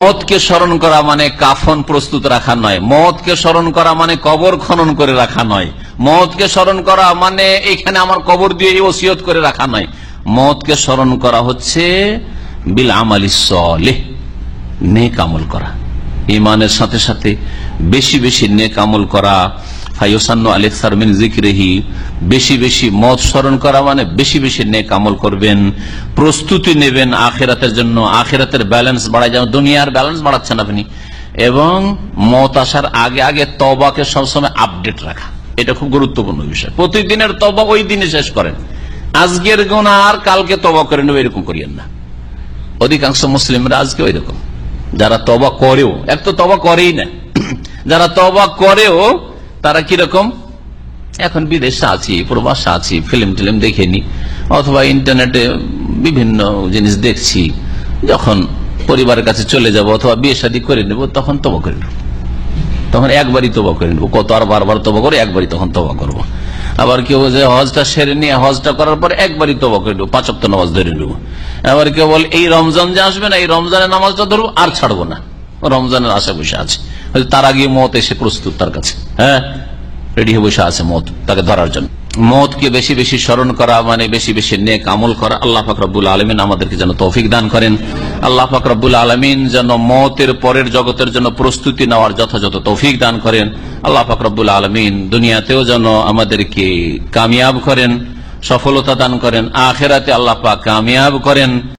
মওতকে স্মরণ করা মানে কাফন প্রস্তুত রাখা নয়, মওতকে স্মরণ করা মানে কবর খনন করে রাখা নয়, মওতকে স্মরণ করা মানে এখানে আমার কবর দিয়ে ওসিয়ত করে রাখা নয়। মওতকে স্মরণ করা হচ্ছে বিল আমালিস সালেহ, নেক আমল করা, ঈমানের সাথে সাথে বেশি বেশি নেক আমল করা। ফায়ুসান্নু আল-ইকসার মিন যিকরিহি, বেশি বেশি মওত স্মরণ করা মানে বেশি বেশি নেক আমল করবেন, প্রস্তুতি নেবেন আখিরাতের জন্য, আখিরাতের ব্যালেন্স বাড়ায়, যেমন দুনিয়ার ব্যালেন্স বাড়াচ্ছেন আপনি, এবং মওত আসার আগে আগে তওবাকে সবসময় আপডেট রাখা, এটা খুব গুরুত্বপূর্ণ বিষয়। প্রতিদিনের তওবা ওই দিনে শেষ করেন, আজকের গুনাহ আর কালকে তওবা করে নেব এরকম করিয়েন না। অধিকাংশ মুসলিমরা আজকে ওই রকম, যারা তওবা করেও, এক তো তওবা করেই না, যারা তওবা করেও তারা কিরকম, এখন বিদেশে আছি, প্রবাসে আছি, ফিল্ম টিল্ম দেখেনি, অথবা ইন্টারনেটে বিভিন্ন জিনিস দেখছি, যখন পরিবারের কাছে চলে যাব অথবা বিয়ে শাদী করে নেব তখন তওবা করে নেব, তখন একবারই তওবা করে নেব, কত আর বারবার তওবা করে, একবারই তখন তওবা করব। আবার কেউ যে হজটা সেরে নিয়ে, হজটা করার পরে একবারই তওবা করে নেব, 5 ওয়াক্ত নামাজ ধরে নেব। আবার কেউ বলে এই রমজান যে আসবে না, এই রমজানের নামাজটা ধরবো আর ছাড়বো না, রমজানের আশা বসে আছে, তার আগে মওত এসে প্রস্তুত, তার কাছে হ্যাঁ রেডি হয়ে বসে আছে মওত তাকে ধরার জন্য। মওতকে বেশি বেশি স্মরণ করা মানে বেশি বেশি নেক আমল করা। আল্লাহ পাক রব্বুল আলামিন আমাদেরকে যেন তৌফিক দান করেন। আল্লাহ পাক রব্বুল আলামিন যেন মওতের পরের জগতের জন্য প্রস্তুতি নেওয়ার যথাযথ তৌফিক দান করেন। আল্লাহ পাক রব্বুল আলামিন দুনিয়াতেও যেন আমাদেরকে কামিয়াব করেন, সফলতা দান করেন, আখিরাতে আল্লাহ পাক কামিয়াব করেন।